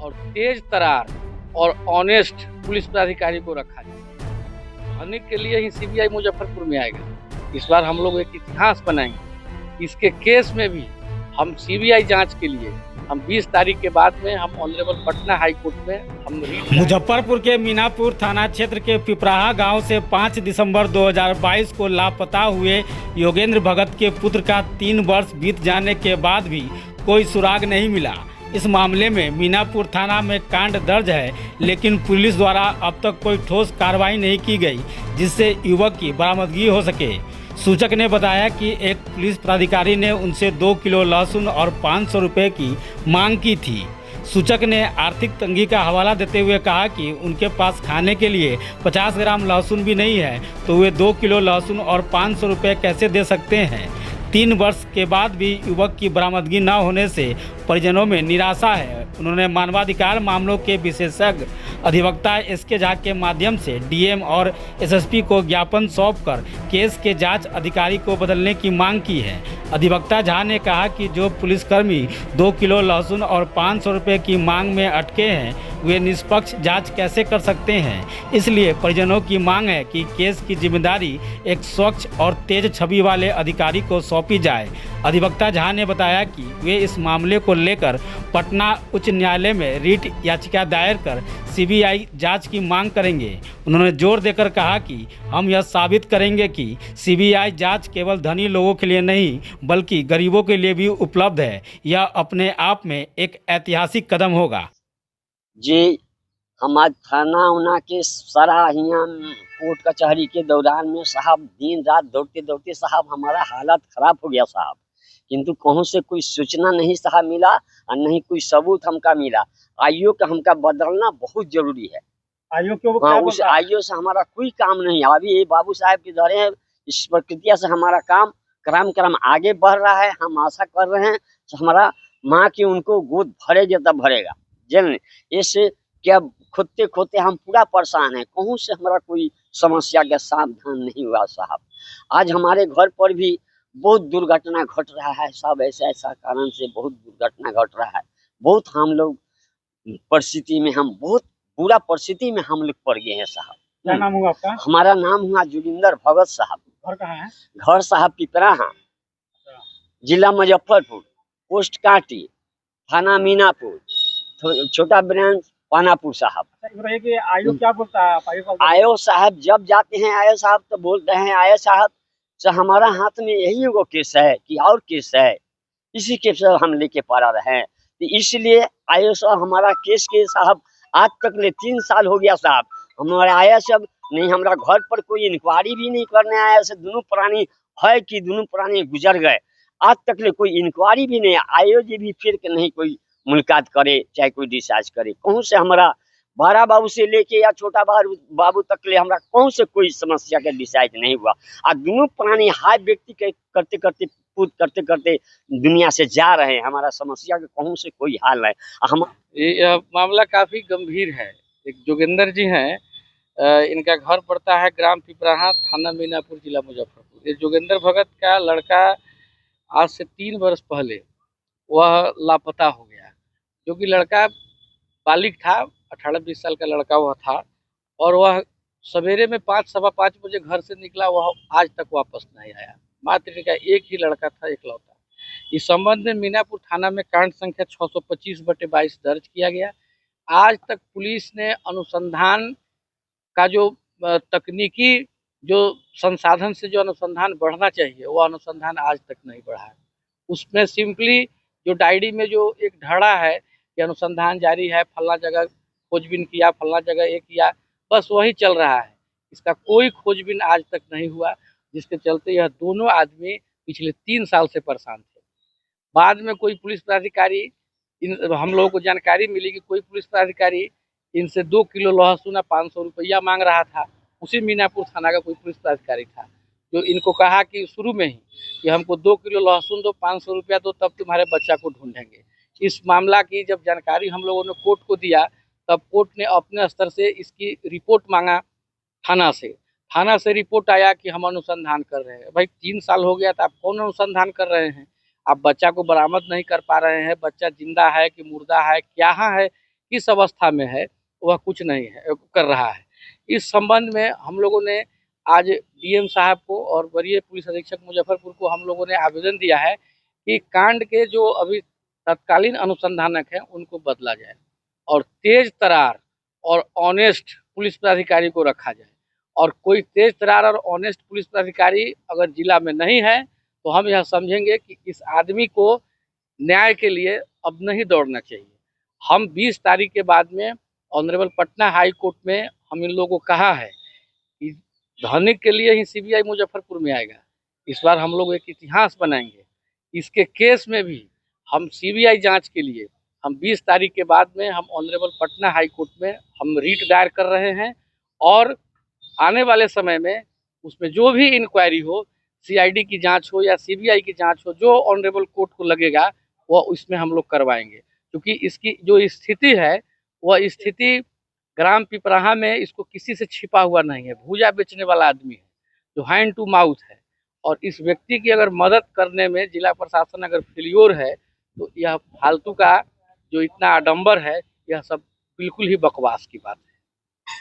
और तेज तरार और honest police पदाधिकारी को रखा जाए। होने के लिए ही सीबीआई मुजफ्फरपुर में आएगा। इस बार हम लोग एक इतिहास बनाएंगे। इसके केस में भी हम सीबीआई जांच के लिए हम 20 तारीख के बाद में हम ऑनरेबल पटना हाई कोर्ट में हम मुजफ्फरपुर के मीनापुर थाना क्षेत्र के पिपराहा गांव से 5 दिसंबर 2022 को लापता हुए योगेंद्र भगत के पुत्र का 3 वर्ष बीत जाने के बाद भी कोई सुराग नहीं मिला। इस मामले में मीनापुर थाना में कांड दर्ज है, लेकिन पुलिस द्वारा अब तक कोई ठोस कार्रवाई नहीं की गई जिससे युवक की बरामदगी हो सके। सूचक ने बताया कि एक पुलिस पदाधिकारी ने उनसे 2 किलो लहसुन और 500 रुपये की मांग की थी। सूचक ने आर्थिक तंगी का हवाला देते हुए कहा कि उनके पास खाने के लिए 50 ग्राम लहसुन भी नहीं है, तो वे 2 किलो लहसुन और 500 रुपये कैसे दे सकते हैं। 3 वर्ष के बाद भी युवक की बरामदगी न होने से परिजनों में निराशा है। उन्होंने मानवाधिकार मामलों के विशेषज्ञ अधिवक्ता एसके झा के माध्यम से डीएम और एसएसपी को ज्ञापन सौंपकर केस के जांच अधिकारी को बदलने की मांग की है। अधिवक्ता झा ने कहा कि जो पुलिसकर्मी 2 किलो लहसुन और 500 रुपये की मांग में अटके हैं, वे निष्पक्ष जांच कैसे कर सकते हैं। इसलिए परिजनों की मांग है कि केस की जिम्मेदारी एक स्वच्छ और तेज छवि वाले अधिकारी को सौंपी जाए। अधिवक्ता झा ने बताया कि वे इस मामले को लेकर पटना उच्च न्यायालय में रिट याचिका दायर कर सीबीआई जांच की मांग करेंगे। उन्होंने जोर देकर कहा कि हम यह साबित करेंगे कि सीबीआई जांच केवल धनी लोगों के लिए नहीं बल्कि गरीबों के लिए भी उपलब्ध है। यह अपने आप में एक ऐतिहासिक कदम होगा। जी, हम आज थाना उना के सारा यहाँ कोर्ट कचहरी के दौरान में साहब दिन रात दौड़ते दौड़ते साहब हमारा हालत खराब हो गया साहब, किंतु कहीं से कोई सूचना नहीं साहब मिला और नहीं कोई सबूत हमका मिला। आईओ का हमका बदलना बहुत जरूरी है। आईओ क्यों? हाँ, उस आईओ से हमारा कोई काम नहीं है। अभी ये बाबू साहब के धरे हैं, इस प्रक्रिया से हमारा काम क्रम आगे बढ़ रहा है। हम आशा कर रहे हैं कि हमारा माँ की उनको गोद भरेगा तब भरेगा। जन इससे क्या खोदते खोदते हम पूरा परेशान हैं। कहूँ से हमारा कोई समस्या का समाधान नहीं हुआ साहब। आज हमारे घर पर भी बहुत दुर्घटना घट रहा है साहब। ऐसा कारण से बहुत दुर्घटना घट रहा है। बहुत हम लोग परिस्थिति में हम बहुत बुरा परिस्थिति में हम लोग पड़ गए हैं साहब। क्या नाम हुआ आपका? हमारा नाम हुआ जोगिंदर भगत साहब। घर कहाँ है? घर साहब पिपराहा, जिला मुजफ्फरपुर, पोस्ट कांटी, थाना मीनापुर, छोटा ब्रांच पानापुर साहब। आईओ क्या बोलता है? आयो साहब जब जाते हैं आयो साहब तो बोलते हैं आयो साहब से हमारा हाथ में यही एगो केस है कि और केस है, इसी केस से हम लेके पड़ा रहे। तो इसलिए आयो साहब हमारा केस के साहब आज तक ले 3 साल हो गया साहब। हमारे आया सब नहीं, हमारा घर पर कोई इंक्वायरी भी नहीं करने आया। से दोनों प्राणी है कि दोनों प्राणी गुजर गए, आज तक ले कोई इंक्वायरी भी नहीं। आयो जी भी फिर के नहीं कोई मुलाकात करे चाहे कोई डिस्चार्ज करे। कहूँ से हमारा बड़ा बाबू से लेके या छोटा बाबू तक ले हमारा कौन से कोई समस्या का डिसाइड नहीं हुआ। और दोनों प्राणी हाई व्यक्ति के करते करते पूछ करते करते दुनिया से जा रहे हैं। हमारा समस्या का कहूँ से कोई हाल है। हम ये मामला काफी गंभीर है। एक जोगिंदर जी हैं, इनका घर पड़ता है ग्राम पिपराहा, थाना मीनापुर, जिला मुजफ्फरपुर। ये जोगिंदर भगत का लड़का आज से 3 वर्ष पहले वह लापता हो गया, जो कि लड़का बालिग था, 18-20 साल का लड़का वह था। और वह सवेरे में 5 सवा 5 बजे घर से निकला, वह आज तक वापस नहीं आया। मात्र इनका एक ही लड़का था, इकलौता। इस संबंध में मीनापुर थाना में कांड संख्या 625/22 दर्ज किया गया। आज तक पुलिस ने अनुसंधान का जो तकनीकी जो संसाधन से जो अनुसंधान बढ़ना चाहिए, वो अनुसंधान आज तक नहीं बढ़ा है। उसमें सिंपली जो डायरी में जो एक ढड़ा है कि अनुसंधान जारी है, फलना जगह खोजबीन किया, फलना जगह ये किया, बस वही चल रहा है। इसका कोई खोजबीन आज तक नहीं हुआ, जिसके चलते यह दोनों आदमी पिछले 3 साल से परेशान थे। बाद में कोई पुलिस पदाधिकारी हम लोगों को जानकारी मिली कि कोई पुलिस पदाधिकारी इनसे 2 किलो लहसुन 500 रुपया मांग रहा था। उसी मीनापुर थाना का कोई पुलिस पदाधिकारी था जो इनको कहा कि शुरू में ही कि हमको 2 किलो लहसुन दो, 500 रुपया दो, तब तुम्हारे बच्चा को ढूंढेंगे। इस मामला की जब जानकारी हम लोगों ने कोर्ट को दिया, तब कोर्ट ने अपने स्तर से इसकी रिपोर्ट मांगा थाना से। थाना से रिपोर्ट आया कि हम अनुसंधान कर रहे हैं। भाई 3 साल हो गया, तो आप कौन अनुसंधान कर रहे हैं? आप बच्चा को बरामद नहीं कर पा रहे हैं। बच्चा जिंदा है कि मुर्दा है, क्या है, किस अवस्था में है वह कुछ नहीं है कर रहा है। इस संबंध में हम लोगों ने आज डीएम साहब को और वरीय पुलिस अधीक्षक मुजफ्फरपुर को हम लोगों ने आवेदन दिया है कि कांड के जो अभी तत्कालीन अनुसंधानक हैं उनको बदला जाए और तेज तरार और ऑनेस्ट पुलिस पदाधिकारी को रखा जाए। और कोई तेज तरार और ऑनेस्ट पुलिस पदाधिकारी अगर जिला में नहीं है तो हम यह समझेंगे कि इस आदमी को न्याय के लिए अब नहीं दौड़ना चाहिए। हम 20 तारीख के बाद में ऑनरेबल पटना हाई कोर्ट में हम इन लोगों को कहा है कि धनिक के लिए ही सीबीआई मुजफ्फरपुर में आएगा। इस बार हम लोग एक इतिहास बनाएंगे। इसके केस में भी हम सीबीआई जांच के लिए हम 20 तारीख के बाद में हम ऑनरेबल पटना हाई कोर्ट में हम रीट दायर कर रहे हैं और आने वाले समय में उसमें जो भी इंक्वायरी हो, सीआईडी की जांच हो या सीबीआई की जांच हो, जो ऑनरेबल कोर्ट को लगेगा वह उसमें हम लोग करवाएंगे। क्योंकि इसकी जो स्थिति है वह स्थिति ग्राम पिपराहा में इसको किसी से छिपा हुआ नहीं है। भूजा बेचने वाला आदमी है जो हैंड टू माउथ है और इस व्यक्ति की अगर मदद करने में जिला प्रशासन अगर फेल्योर है तो यह फालतू का जो इतना आडंबर है यह सब बिल्कुल ही बकवास की बात है।